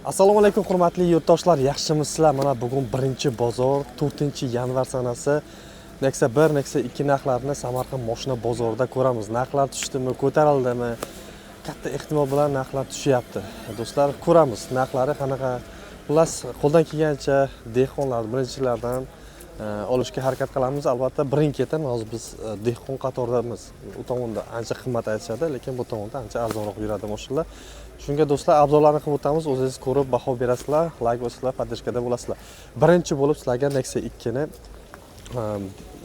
Assalomu alaykum hurmatli yurtdoshlar, yaxshimisizlar? Mana bugun 1-bozor, 4-yanvar sanasi Nexia 1, Nexia 2 narxlarini Samarqand mashina bozorida ko'ramiz. Narxlar tushdimi, ko'tarildimi? Katta ehtimol bilan narxlar tushyapti. Do'stlar, ko'ramiz narxlari qanaqa. Xullas, qo'ldan kelgancha dehqonlar birinchilardan olishga harakat qilamiz. Albatta, birin-ketin hozir biz dehqon qatoridamiz. U tomonda ancha qimmat aytishadi, lekin bu tomonda ancha arzonroq yuradi mashinalar. Shunga do'stlar, obzorlarni qilib o'tamiz. O'zingiz ko'rib baho berasizlar, like bosinglar, podдержкада bo'lasizlar. Birinchi bo'lib sizlarga Nexia 2 ni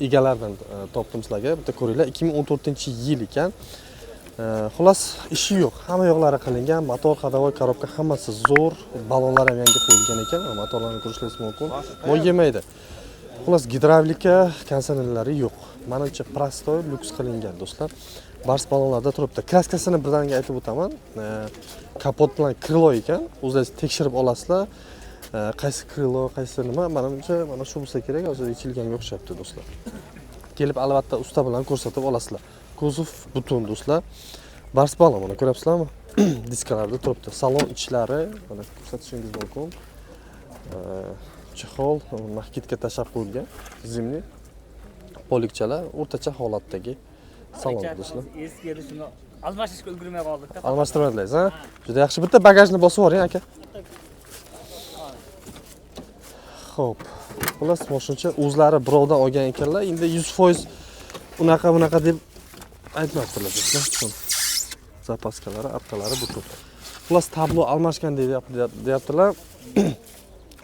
egalaridan topdim sizlarga. Bitta ko'ringlar, 2014-yil ekan. Xullas, ishi yo'q. Hamma yo'qlari qilingan, motor, ходовой коробка hammasi zo'r. Balonlar ham yangi qo'yilgan ekan. Motorlarni ko'rishingiz mumkin. Moy yemaydi. Xullas, gidravlika, kondisionerlari yo'q. Menimcha prostoy, lyuks qilingan do'stlar. Bars balonlarda turibdi. Kraskasini birdaniga aytib o'taman. Kapot bilan krilo ekan. O'zingiz tekshirib olasizlar. Qaysi krilo, qaysi nima? Menimcha mana shu bo'lsa kerak, hozir yechilganga o'xshabdi do'stlar. Kelib albatta usta bilan ko'rsatib olasizlar. Kuzov butun do'stlar. Bars balon mana ko'ryapsizlarmi? Diskalarda turibdi. Salon ichlari mana ko'rsatishingiz mumkin. Chexol, mahkitga tashab qo'yilgan. Zimni polikchalar o'rtacha holatdagi salon do'stlar. Eski edi, shuni almashishga ulgurmay qoldik-da. Almashtirmadingiz, ha? Juda yaxshi. Bitta bagajni bosib yuboring, aka. Xo'p. Xullas, mashinacha o'zlari birovdan olgan ekanlar. Endi 100% unaqa deb aytmabdilar do'stlar. Zapaskalari, arqalari butun. Xullas, tablo almashgan deyaptilar.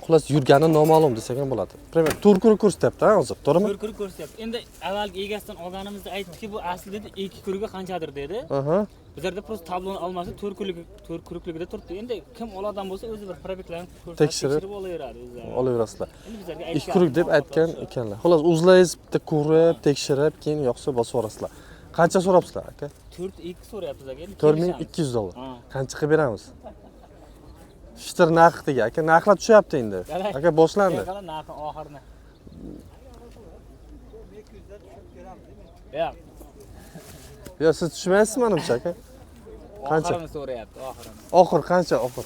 Xullas, yurgani noma'lum desak ham bo'ladi. Primer turkuri ko'rsatyapti, ha, hozir, to'g'rimi? Turkuri ko'rsatyapti. Endi avvalgi egasidan olganimizda aytdiki, bu asli dedi, 2 kuriga qanchadir dedi. Aha. Bizlarda просто tabloni almashib, 4 kurikligida turibdi. Endi kim oladigan bo'lsa, o'zi bir probeklarni tekshirib olaveradi o'zlari. Olaverasizlar. Endi bizlarga 2 kurik deb aytgan ekanlar. Xullas, o'zlaringiz bitta ko'rib, tekshirib, keyin yo'qsa bosib yuborasizlar. Qancha so'rabsizlar, aka? 4-2 so'rayapti bizlarga. $4200. Qancha qilib beramiz? Shtir narxdagi, aka, narxlar tushyapti endi. Aka, boshlandi. Qala narxi oxirini. Yo'q. Yo, siz tushmaysizmi menimcha, aka? Qancha? Oxirini so'rayapti, oxirini. Oxir qancha, oxir?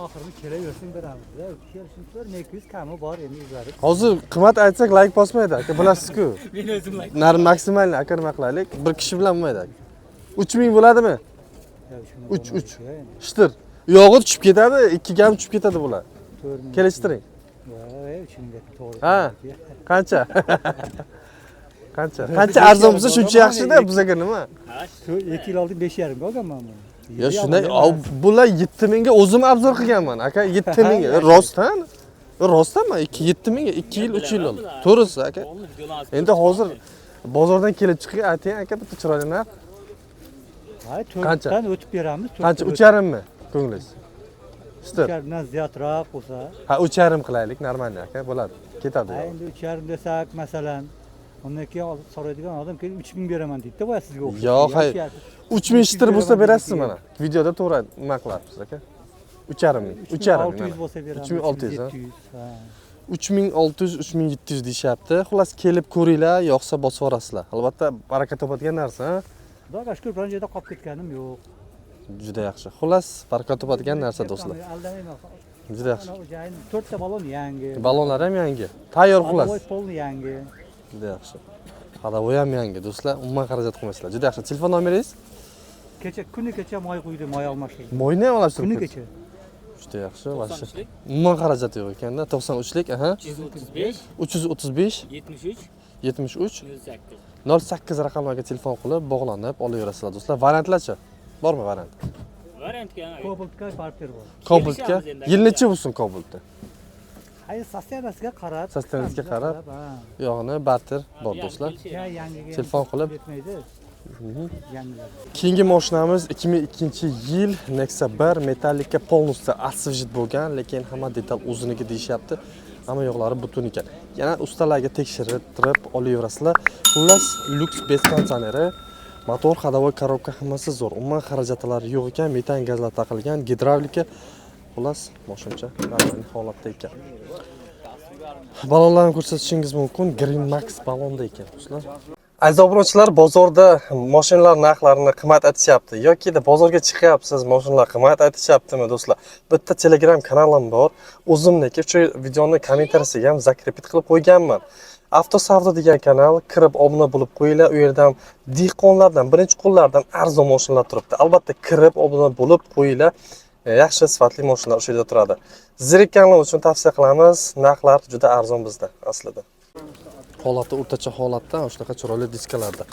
Oxirini kelaversin beramiz. Kelishimlar 200 kami bor endi o'zlari. Hozir qimmat aytsak like bosmaydi, aka, bilasiz-ku. Men o'zim like. Nar maksimalni aka nima qilaylik? Bir kishi bilan bo'lmaydi, aka. 3000 bo'ladimi? 3. Shtir. Yog'i tushib ketadi, 2 ga ham tushib ketadi bular. Kelishtiring. Ha, qancha? Qancha arzon bo'lsa shuncha yaxshi-da, bizga nima? 2 yil oldin 5,5 ga olganman buni. Ya shunday, bular 7000 ga o'zim obzor qilganman, aka, 7000 ga. Rostdan? Rostdanmi? 7000 ga 2 yil, 3 yil oldi. To'g'risi, aka. Endi hozir bozordan kelib chiqing, ayting, aka, bitta chiroyli narx. Hay, 4 dan o'tib beramiz. Qancha? 3,5 mi? Ko'nglingiz? Shtir. 3,5dan ziyodroq bo'lsa. Ha, 3,5 qilaylik, normal aka, bo'ladi. Ketadi. Ha, endi 3,5 desak, masalan, undan keyin so'raydigan odam kelib 3000 beraman deydi, voy sizga o'xshaydi. Yo'q, hayır. 3000 shtir bo'lsa berasiz mana. Videoda to'g'ri nima qilyapsiz aka? 3,5. 600 bo'lsa beramiz. 3600 ha. 700, ha. 3600, 3700 deyapti. Xullas, kelib ko'ringlar, yo'qsa bosib yuborasizlar. Albatta, baraka topadigan narsa, ha? Xudoga shukr, biron joyda qolib ketganim yo'q. Juda yaxshi. Xullas, baraka topadigan narsa do'stlar. Aldamayman. Juda yaxshi. 4 ta balon yangi. Balonlar ham yangi. Tayyor xullas. Voy polni yangi. Juda yaxshi. Ходовой ham yangi do'stlar. Umuman xarajat qilmaysizlar. Juda yaxshi. Telefon nomeringiz? Kuni kecha moy quydi, moy almashtirdi. Moyni ham almashtirib. Kuni kecha. Juda yaxshi, vashsha. Umuman xarajat yo'q ekanda. 93lik, aha. 335 73 08 raqamlarga telefon qilib bog'lanib olaverasizlar do'stlar. Variantlarcha? Bormi variant? Variantga Kobaltga parter bor. Kobaltga yil necha bo'lsin Kobaltda? Hayır, sostenasiga qarab. Sostenasiga qarab. Yog'ini barter bor do'stlar. Yangiga Telefon qilib ketmaydi. Yangilar. Keyingi mashinamiz 2002-yil Nexia 1 Metallica полностью освежит bo'lgan, lekin hamma detal o'ziniki deyishyapti. Hamma yo'qlari butun ekan. Yana ustalarga tekshirib olaverasizlar. Xullas, lyuks bez konditsioneri, motor, ходовой коробка hammasi zo'r. Umuman xarajatlari yo'q ekan, metan gazlar taqilgan, gidravlika. Xullas, mashinacha normal holatda ekan. Balonlarni ko'rsatishingiz mumkin. Green Max balonda ekan, do'stlar. Aziz obunchilar, bozorda mashinalar narxlarini qimmat aytishyapti yoki bozorga chiqyapsiz, mashinalar qimmat aytishyaptimi do'stlar? Bitta Telegram kanalim bor. O'zimniki shu videoni kommentariyasiga ham zakrepit qilib qo'yganman. Avtosavdo degan kanal, kirib obuna bo'lib qo'yinglar. U yerdan dehqonlardan, birinchi qo'llardan arzon mashinalar turibdi. Albatta kirib obuna bo'lib qo'yinglar. Yaxshi sifatli mashinalar o'sha yerda turadi. Zerikkanlar uchun tavsiya qilamiz. Narxlar juda arzon bizda aslida. Holati o'rtacha holatda, shunaqa chiroyli diskalarda.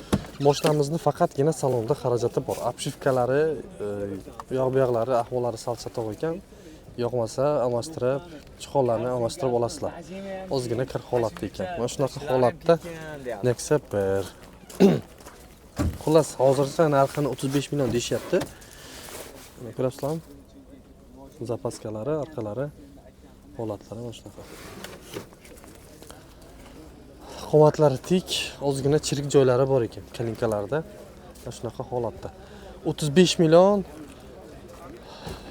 Mashinamizni faqatgina salonda xarajati bor. Obshivkalari, u yoq bu yoqlari, ahvollari sal chatoq ekan. Yoqmasa, almashtirib, chiqonlarni almashtirib olasizlar. Ozgina kir holatda ekan. Mana shunaqa holatda Nexia 1. Xullas, hozircha narxini 35 million deyishyapti. Mana ko'rasizlarmi? Zapaskalari, orqalari, holatlari mana shunaqa. Qovatlari tik, ozgina chirik joylari bor ekan, kalinkalarda. Mana shunaqa holatda. 35 million.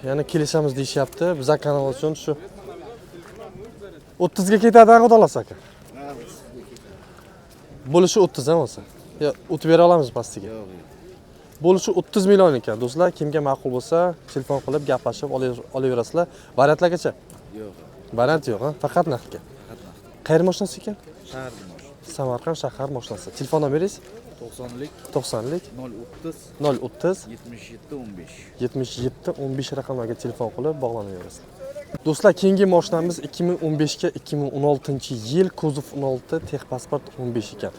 Yana kelishamiz deyishyapti. Biz kanal uchun shu 30 ga ketadigan xudolas aka. Bo'lishi 30 ham bo'lsa. Yo, o'tib bera olamiz pastiga. Bo'lishi 30 million ekan. Do'stlar, kimga ma'qul bo'lsa, telefon qilib gaplashib olaverasizlar. Variantlargacha? Yo'q. Variant yo'q, ha? Faqat naqdga. Qayerda mashinasi ekan? Shahar. Samarqand shahar mashinasi. Telefon nomeringiz? 90lik 90lik 030 030 77 15. 77 15 raqamlarga telefon qilib bog'lanaverasiz. Do'stlar, keyingi mashinamiz 2015 ga 2016-yil, kuzov 16, texpasport 15 ekan.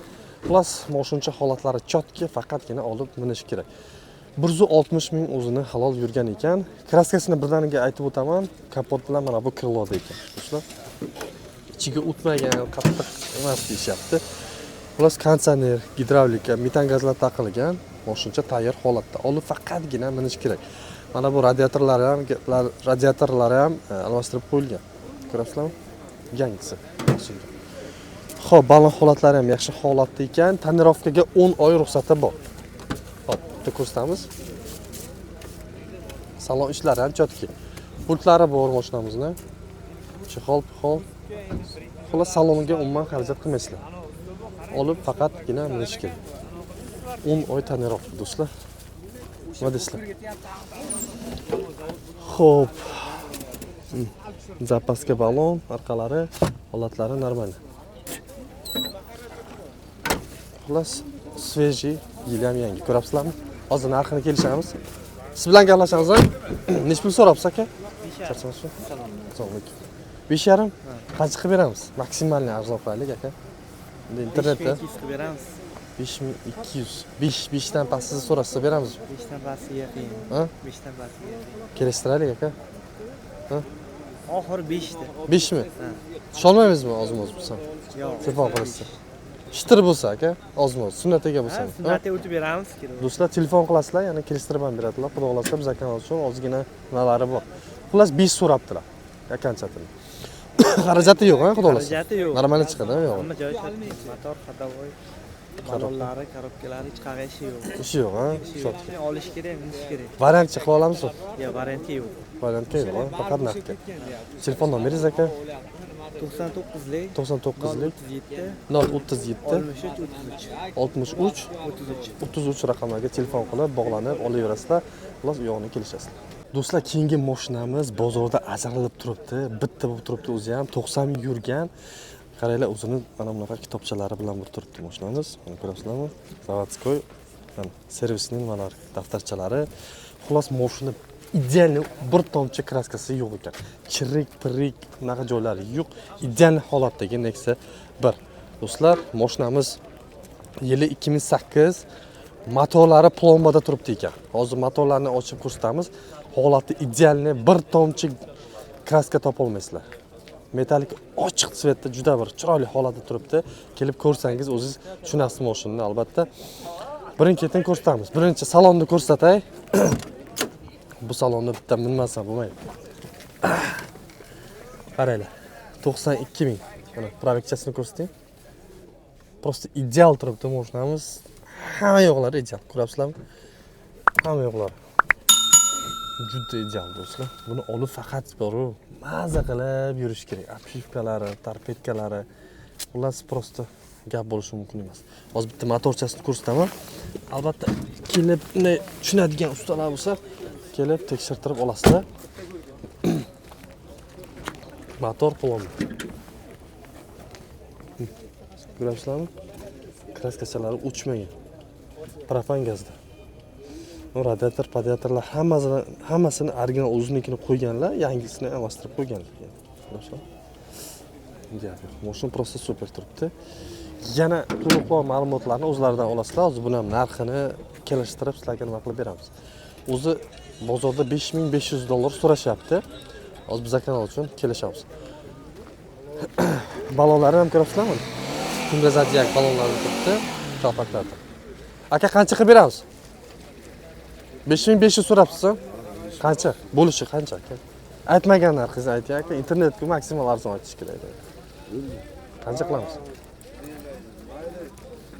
Plus mashincha holatlari chotki, faqatgina olib minish kerak. 160 ming o'zini halol yurgan ekan. Kraskasini birdaniga aytib o'taman. Kapot bilan mana bu kriloda ekan. Do'stlar, ichiga o'tmagan, qattiq emas deyishyapti. Plus konditsioner, gidravlika, metan gazlar taqilgan, mashincha tayyor holatda. Olib faqatgina minish kerak. Mana bu radiatorlari ham almashtirib qo'yilgan. Ko'rasizlarmi? Yangisi. Xo'p, balon holatlari ham yaxshi holatda ekan. Tonirovkaga 10 oy ruxsati bor. Hop, bitta ko'rsatamiz. Salon ishlari ham chotki. Pultlari bor mashinamizning. Chexol, pixol. Xullas, saloniga umuman xarajat qilmaysizlar. Olib faqatgina minish kerak. 10 oy tonirovka do'stlar. Nima deysizlar? Xo'p. Zapaska balon, orqalari, holatlari normal. Xullas, sveji, yil ham yangi. Ko'rasizlarmi? Hozir narxini kelishamiz. Siz bilan gaplashamiz, ha? Nech pul so'rabsiz aka? 5,5. Salomlik. 5,5? Qancha qilib beramiz? Maksimalni arzon qilaylik aka. Internetda 5,200 qilib beramiz. 5200. 5 dan pastiga so'rasa beramiz. 5 dan pastiga qiyin. Ha? 5 dan pastiga qiyin. Kelishtiraylik aka. Ha? Oxiri 5 da. 5 mi? Tusholmaymizmi ozmoz bo'lsa? Yo'q. Telefon qilasiz. Shitir bo'lsa aka, ozmoz, sunnatiga bo'lsa. Sunnatga o'tib beramiz kerak. Do'stlar, telefon qilasizlar, yana kelishtirib ham beradilar. Xudo xolasa biz kanal uchun ozgina nimalari bor. Xullas 5 so'rabdilar. Akanchatini. Xarajati yo'q, ha, xudo xolasa. Xarajati yo'q. Normalni chiqadi, yo'q. Hamma joyi sotdik. Motor, xadovoy, balonlari, korobkalari hech qanday ishi yo'q. Ishi yo'q, ha? Shot. Olish kerak, minish kerak. Variantchi qila olamizmi? Yo'q, variantga yo'q. Variantga yo'q, ha? Faqat naqdga. Telefon nomeringiz aka? 99lik 99lik 037 037 63 63 33 raqamlarga telefon qilib bog'lanib olaverasizlar. Xullas, u yog'ini kelishasizlar. Do'stlar, keyingi mashinamiz bozorda ajralib turibdi. Bitta bo'lib turibdi, o'zi ham 90 ming yurgan. Qaranglar, o'zini mana bunaqa kitobchalari bilan bir turibdi mashinamiz. Mana ko'rasizlarmi? Zavodskoy, mana servisning nimalari, daftarchalari. Xullas, mashina idealni bir tomchi kraskasi yo'q ekan. Chirik, pirik, bunaqa joylari yo'q. Ideal holatdagi Nexia 1. Do'stlar, mashinamiz yili 2008, motorlari plombada turibdi ekan. Hozir motorlarni ochib ko'rsatamiz. Holati idealni bir tomchi kraska topa olmaysizlar. Metalik ochiq tsvetda juda bir chiroyli holatda turibdi. Kelib ko'rsangiz o'zingiz tushunasiz mashinani albatta. Birin-ketin ko'rsatamiz. Birinchi salonni ko'rsatay. Bu salonni bitta minmasa bo'lmaydi. Qaranglar. 92 ming. Mana proyektchasini ko'rsating. Prosta ideal turibdi mashinamiz. Hamma yo'qlari ideal. Ko'rasizlarmi? Hamma yo'qlari. Juda ideal do'stlar. Buni olib faqat boru maza qilib yurish kerak. Obshivkalari, torpedkalari. Xullas prosta gap bo'lishi mumkin emas. Hozir bitta motorchasini ko'rsataman. Albatta kelib bunday tushunadigan ustalar bo'lsa, kelib tekshirtirib olasizlar. Motor plom. Ko'rasizlarmi? Kraskachalari o'chmagan. Propan gazda. Radiatorlar hammasini original o'zinikini qo'yganlar, yangisini almashtirib qo'yganlar. Mashina prosta super turibdi. Yana to'liqroq ma'lumotlarni o'zlaridan olasizlar. Hozir buni ham narxini kelishtirib sizlarga nima qilib beramiz. O'zi bozorda $5500 so'rashyapti. Hozir biz kanal uchun kelishamiz. Balonlarni ham ko'rasizlarmi? Tunga zodiak balonlari turibdi, kalpaklarda. Aka qancha qilib beramiz? 5500 so'rabsiz. Qancha? Bo'lishi qancha aka? Aytmagan narxingizni ayting aka. Internetga maksimal arzon aytish kerak. Qancha qilamiz?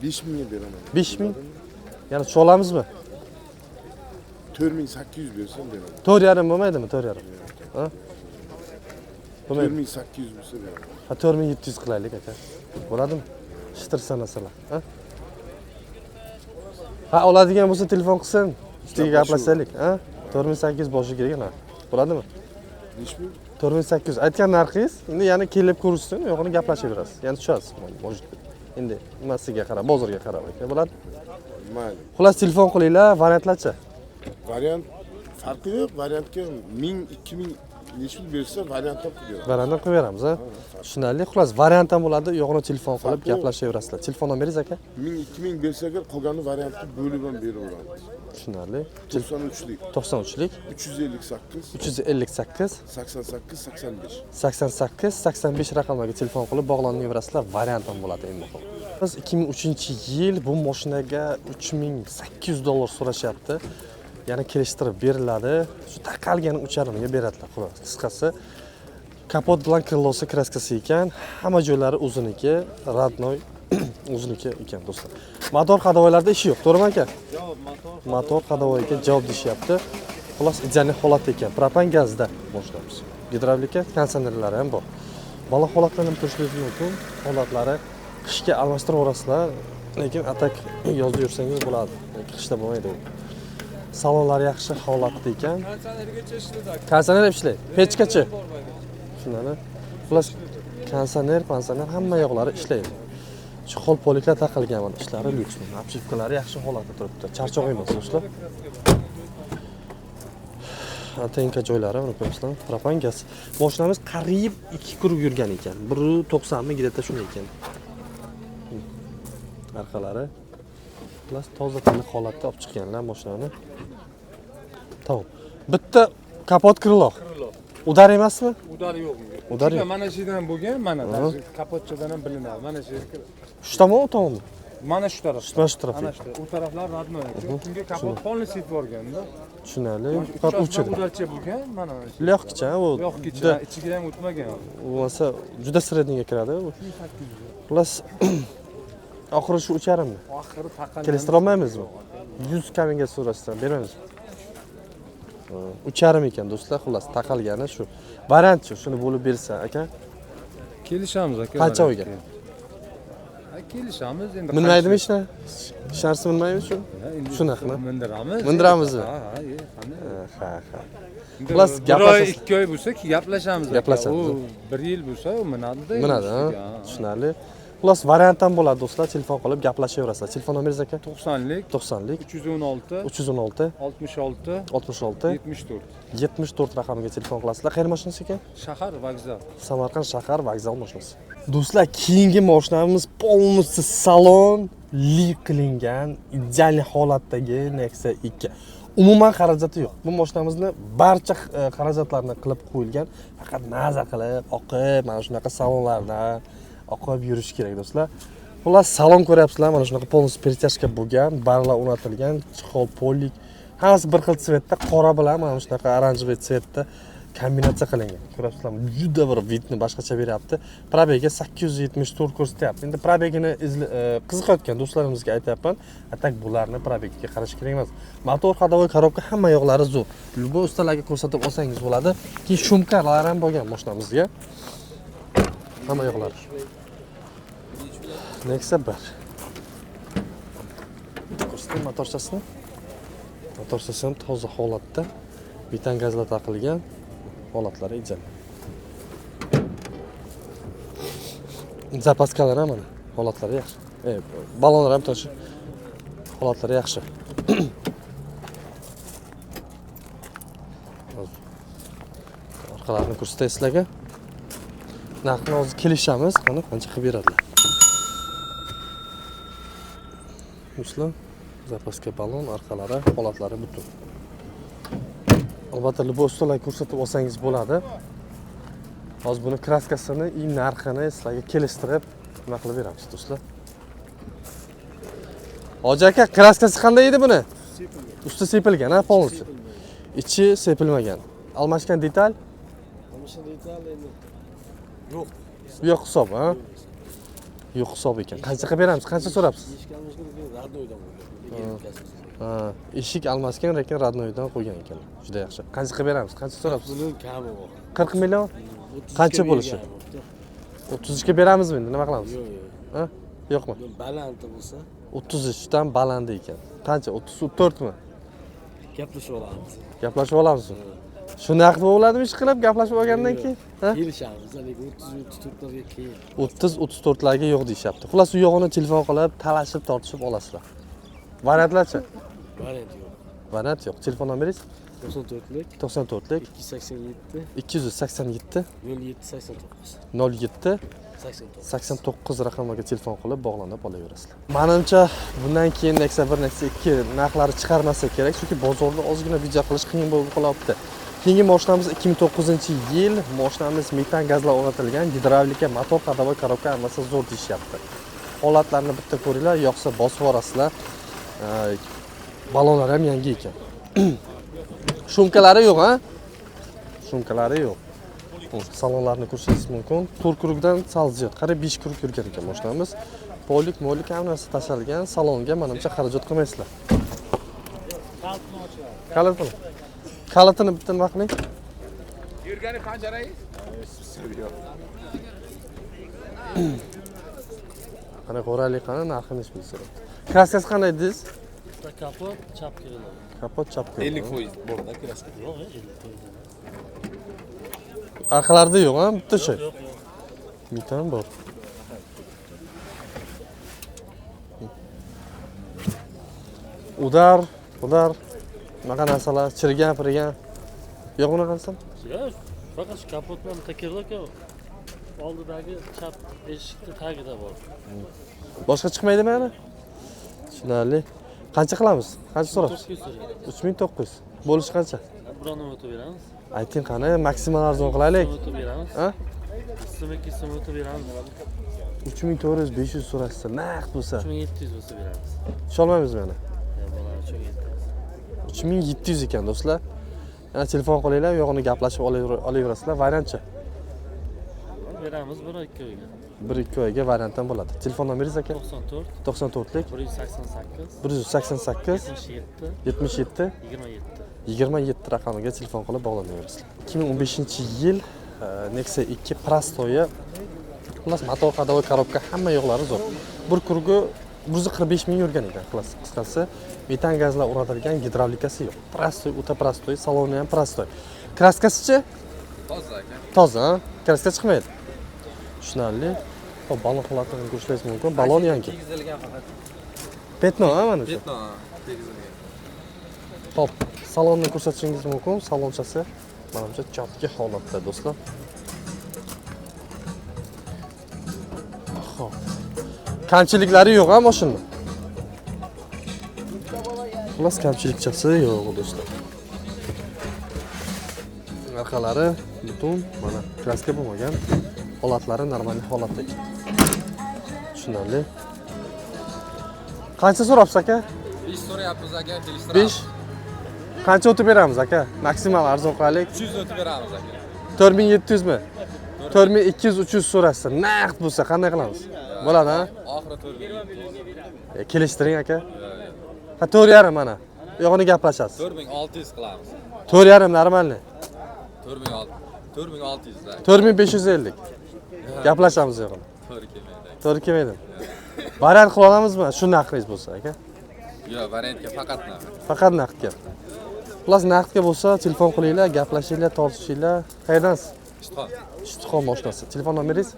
5000 beraman. 5000? Yana tusha olamizmi? 4800 bersam beraman. 4,5 bo'lmaydimi? 4,5. Ha? Bo'lmaydi. 4800 bo'lsa beraman. Ha, 4700 qilaylik aka. Bo'ladimi? Shitir sanasalar, ha? Ha, oladigan bo'lsa telefon qilsin. Ustiga gaplashaylik, ha? 4800 boshi kerak ana. Bo'ladimi? 5000? 4800 aytgan narxingiz, endi yana kelib ko'rishsin, yo'qini gaplashaverasiz. Yana tushasiz. Endi nimasiga qarab, bozorga qarab aka, bo'ladi? Mayli. Xullas telefon qilinglar, variantlarcha. Variant farqi yo'q. Variantga 1000, 2000 nechta bersa variant ham qilib beraman. Variantdan qilib beramiz, ha? Tushunarli. Xullas variant ham bo'ladi, yo'qini telefon qilib gaplashaverasizlar. Telefon nomeringiz aka? 1000, 2000 bersa agar qolganini variantni bo'lib ham beraveramiz. Tushunarli. 93lik, 93lik 358, 358 88, 85. 88 85 raqamlarga telefon qilib bog'lanaverasizlar, variant ham bo'ladi endi. Biz 2003-yil bu mashinaga $3800 so'rashyapti. Yana kelishtirib beriladi. Shu taqalgani 3,5 beradilar, xolos. Qisqasi kapot bilan krылоsi kraskasi ekan, hamma joylari o'ziniki, radnoy o'ziniki ekan do'stlar. Motor hadovoylarda ishi yo'q, to'g'rimi aka? Yo'q, Motor hadovoyiga javob deyishyapti. Xolos ideal holatda ekan. Propan gazda boshlaymiz. Gidravlika, konditsionerlari ham bor. Bola holatlarni turishingiz mumkin. Holatlari qishga almashtirib olasizlar, lekin atak yozda yursangiz bo'ladi. Qishda bo'lmaydi u. Salonlar yaxshi holatda ekan. Konditsionergacha ishlaydi. Konditsioner ham ishlaydi. Pechgacha. Shundan. Xolos konditsioner hamma yoqlari ishlaydi. Shu xol poliklar taqilgan mana ishlari lyuks. Obshivkalari yaxshi holatda turibdi. Charchoq emas do'stlar. Antenka joylari mana ko'rsam, propan gaz. Mashinamiz qariyb 2 kurib yurgan ekan. 1.90 mi gideta shunday ekan. Arqalari plus toza tiniq holatda olib chiqqanlar mashinani. Tamam. Bitta kapot krыло. Udar emasmi? Udar yo'q. Udar yo'q. Mana shu yerdan bo'lgan, mana kapotchadan ham bilinadi. Mana shu yerga. Shu tomon, u tomonmi? Mana shu taraf. Mana shu taraf. Ana shu. U taraflar radnoy. Unga kapot polni setib borganda. Tushunarli. Faqat uchida. Udarcha bo'lgan, mana shu. Lyoqkicha, u. Yo'qkicha, ichiga ham o'tmagan. Bo'lmasa juda sredniga kiradi u. Plus oxiri shu 3,5 mi? Oxiri taqalgan. Kelishtirib olmaymizmi? 100 kaminga so'rashsa beramiz. 3,5 ekan do'stlar, xullas taqalgani shu. Variantchi, shuni bo'lib bersa aka. Kelishamiz aka. Qancha o'yga? Kelishamiz endi. Minmaydimi ishni? Sharsi minmaymi shu? Shunaqami? Mindiramiz. Mindiramiz. Ha, ha. Ha. Xullas gaplashamiz. 2 oy bo'lsa gaplashamiz. Gaplashamiz. U 1 yil bo'lsa u minadi. Minadi, ha. Tushunarli. Xullas variant ham bo'ladi do'stlar, telefon qilib gaplashaverasizlar. Telefon nomeringiz aka? 90lik 90lik 316 316 66 66 74. 74 raqamiga telefon qilasizlar. Qayerda mashinasi ekan? Shahar vokzal. Samarqand shahar vokzal mashinasi. Do'stlar, keyingi mashinamiz полностью salon li qilingan, ideal holatdagi Nexia 2. Umuman xarajati yo'q. Bu mashinamizni barcha xarajatlarni qilib qo'yilgan. Faqat maza qilib, oqib, mana shunaqa salonlarda oqib yurish kerak do'stlar. Xullas, salon ko'ryapsizlar, mana shunaqa полностью перетяжка bo'lgan, barlar o'rnatilgan, chexol polik, hammasi bir xil tsvetda, qora bilan mana shunaqa oranjevый tsvetda kombinatsiya qilingan. Ko'ryapsizlarmi? Juda bir vidni boshqacha beryapti. Probegi 874 ko'rsatyapti. Endi probegini qiziqayotgan do'stlarimizga aytayapman, atak bularni probegiga qarash kerak emas. Motor, hadovoy, korobka hamma yo'qlari zo'r. Любой ustalarga ko'rsatib olsangiz bo'ladi. Keyin shumkalar ham bo'lgan mashinamizga. Hamma yo'qlari. Nexia 1. Ko'rsating motorchasini. Motorchasi ham toza holatda. Metan gazlar taqilgan. Holatlari ideal. Zapaskalar ham mana holatlari yaxshi. Balonlar ham to'shi. Holatlari yaxshi. Orqalarini ko'rsatay sizlarga. Narxni hozir kelishamiz, qani qancha qilib beradilar. Do'stlar, zapaska balon orqalari, holatlari butun. Albatta, liboslar ko'rsatib olsangiz bo'ladi. Hozir buni kraskasini, narxini sizlarga kelishtirib, nima qilib beramiz, do'stlar. Hoji aka, kraskasi qanday edi buni? Usti sepilgan, ha, polnisi. Ichi sepilmagan. Almashgan detal? Almashgan detal endi yo'q. Yo'q hisob, ha? Yo'q hisob ekan. Qancha qilib beramiz? Qancha so'rabsiz? Ha, eshik almasgan, lekin radnoydan qo'ygan ekan. Juda yaxshi. Qancha qilib beramiz? Qancha so'rabsiz? Buni kami bor. 40 million? Qancha bo'lishi? 30 ga beramizmi endi? Nima qilamiz? Yo'q, yo'q. Ha? Yo'qmi? Baland bo'lsa 33 dan balandi ekan. Qancha? 34 mi? gaplashib olamiz. Gaplashib olamizmi? Shu narx bo'ladimi ish qilib gaplashib olgandan keyin? Ha? Kelishamiz, lekin 30-34larga keyin. 30-34 larga yo'q deyapti. Xullas u yog'ini telefon qilib, talashib, tortishib olasizlar. Variantlarchi? Variant yo'q. Variant yo'q. Telefon nomeringiz? 94lik 94lik 287 287 07 89 07 89 raqamlarga telefon qilib bog'lanib olaverasizlar. Menimcha bundan keyin Nexia 1, Nexia 2 narxlari chiqarmasa kerak, chunki bozorda ozgina video qilish qiyin bo'lib qolyapti. Keyingi mashinamiz 2009-yil, mashinamiz metan gazlar o'rnatilgan, gidravlika, motor, ходовой коробка hammasi zo'r deyishyapti. Holatlarni bitta ko'ringlar, yoqsa bosib yuborasizlar. Balonlar ham yangi ekan. Shumkalari yo'q, ha? Shumkalari yo'q. Salonlarni ko'rishingiz mumkin. 4 krugdan sal ziyod, qarab 5 krug yurgan ekan mashinamiz. Polik, hammasi tashalgan. Salonga menimcha xarajat qilmaysizlar. Kalitini. Kalitini bitta nima qiling? Yurgani qancha rais? Qani qo'ralik qani narxini hech bilsa. Kraskasi qanday dedingiz? Kapot chap keladi. Kapot chap keladi. 50% borda kraska. Yo'q, 50%. Arqalarida yo'q, ha? Bitta shay. Yo'q. Metan bor. Udar. Bunaqa narsalar chirigan, pirigan. Yo'q bunaqa narsa? Yo'q, faqat shu kapot bilan takirloq oldidagi chap eshikni tagida bor. Boshqa chiqmaydimi ana? Tushunarli. Qancha qilamiz? Qancha so'rabsiz? 3900. Bo'lishi qancha? Birovni o'tib beramiz. Ayting qani, maksimal arzon qilaylik. O'tib beramiz. Ha? 2 so'm o'tib beramiz. 3400, 500 so'rashsa, naq bo'lsa. 3700 bo'lsa beramiz. Tusholmaymizmi ana? Bo'ladi, 3700. 3700 ekan do'stlar. Yana telefon qilinglar, yo'g'ini gaplashib olaverasizlar. Variantchi? Beramiz 1-2 oyga. 1-2 oyga variantdan bo'ladi. Telefon nomeringiz aka? 94 94lik 188 188 77 77 27. 27 raqamiga telefon qilib bog'lanaverasizlar. 2015-yil Nexia 2 Prostoy. Xullas motor, ходовой коробка hamma yo'qlari zo'r. Bir kurgi 145 ming yurgan ekan. Xullas qisqasi metan gazlar o'rnatilgan, gidravlikasi yo'q. Prostoy, o'ta prostoy, saloni ham prostoy. Kraskasichi? Toza aka. Toza, ha? Kraska chiqmaydi. Tushunarli. Hop, balon holatini ko'rishingiz mumkin. Balon yangi. Tegizilgan faqat. Petno, ha, mana shu. Betno tegizilgan. Hop, salonni ko'rsatishingiz mumkin. Salonchasi menimcha chotki holatda, do'stlar. Hop. Kamchiliklari yo'q, ha, mashina. Xullas kamchilikchasi yo'q, do'stlar. Arqalari butun, mana kraska bo'lmagan. Holatlari normal holatda ekan. Tushunarli. Qancha so'rabsiz aka? 5 so'rayapmiz aka, 5. Qancha o'tib beramiz aka? Maksimal arzon qilaylik. 300 o'tib beramiz aka. 4700 mi? 4200 300 so'rashsa, naqd bo'lsa qanday qilamiz? Bo'ladi, ha? Oxiri 4000. Kelishtiring aka. Ha, 4.5 mana. Yo'g'ini gaplashasiz. 4600 qilamiz. 4.5 normalni. 4600 da. 4550. Gaplashamiz yo'g'ini. To'g'ri kelmaydi. To'g'ri kelmaydi. Variant qilib olamizmi? Shu naqdingiz bo'lsa, aka. Yo'q, variantga faqat naqd. Faqat naqdga. Xullas naqdga bo'lsa, telefon qilinglar, gaplashinglar, tortishinglar. Qayerdansiz? Ishtixon. Ishtixon mashinasi. Telefon nomeringiz?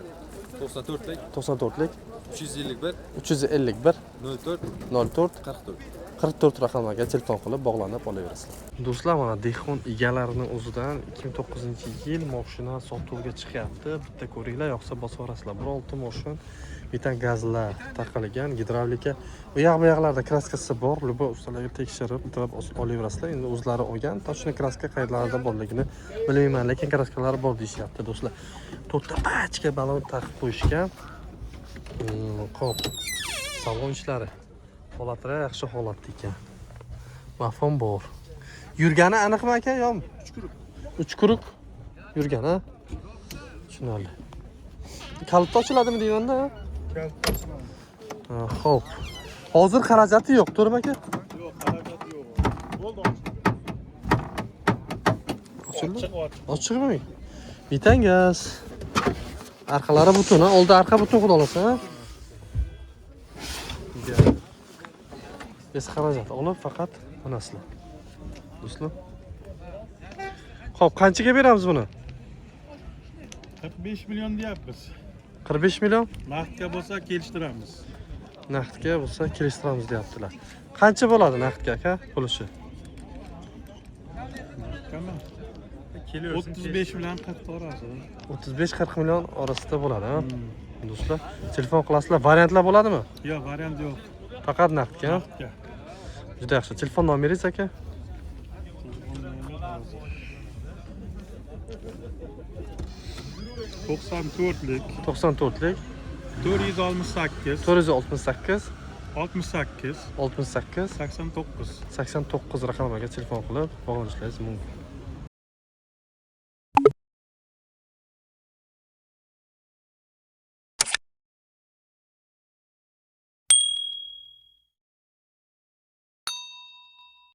94lik 94lik 351 351 04 04 44. 44 raqamiga telefon qilib bog'lanib olaverasizlar. Do'stlar, mana dehqon egalarining o'zidan 2009-yil mashina sotuvga chiqyapti. Bitta ko'ringlar, yoqsa bosib yuborasizlar. 1.6 mashin, bitta gazlar taqilgan, gidravlika. Bu yoq-bu-yoqlarda kraskasi bor. Lubo ustalarga tekshirib, bitirib olaverasizlar. Endi o'zlari olgan, toshni kraska qayerlarda borligini bilmayman, lekin kraskalari bor deyishyapti, do'stlar. To'rtta pachka balon taqib qo'yishgan. Xo'p. Salon ishlari holatlari yaxshi holatda ekan. Mafhum bor. Yurgani aniqmi aka, yo'qmi? 3 quruq yurgan, ha? Tushunarli. Kalit ochiladimi deyman-da? Kalit ochiladi. Xo'p. Hozir xarajati yo'q, to'g'rimi aka? Yo'q, xarajat yo'q. Bo'ldi. Ochildi. Ochiqmi? Bitangiz. Arqalari butun, ha? Oldi arqa butun xudo olsa, ha? Biz xarajat olib faqat onasizlar. Do'stlar. Xo'p, qanchaga beramiz buni? 45 million deyapmiz. 45 million? Naqdga bo'lsa kelishtiramiz. Naqdga bo'lsa kelishtiramiz deyaptilar. Qancha bo'ladi naqdga aka pulushi? Qanday? 35 bilan 40 orasida. 35-40 million orasida bo'ladi, ha? Do'stlar, telefon qilasizlar, variantlar bo'ladimi? Yo'q, variant yo'q. Faqat naqdga. Naqdga. Juda yaxshi. Telefon nomeringiz aka? 94lik 94lik 468 468 68 68 89 89 raqamiga telefon qilib bog'lanishingiz mumkin.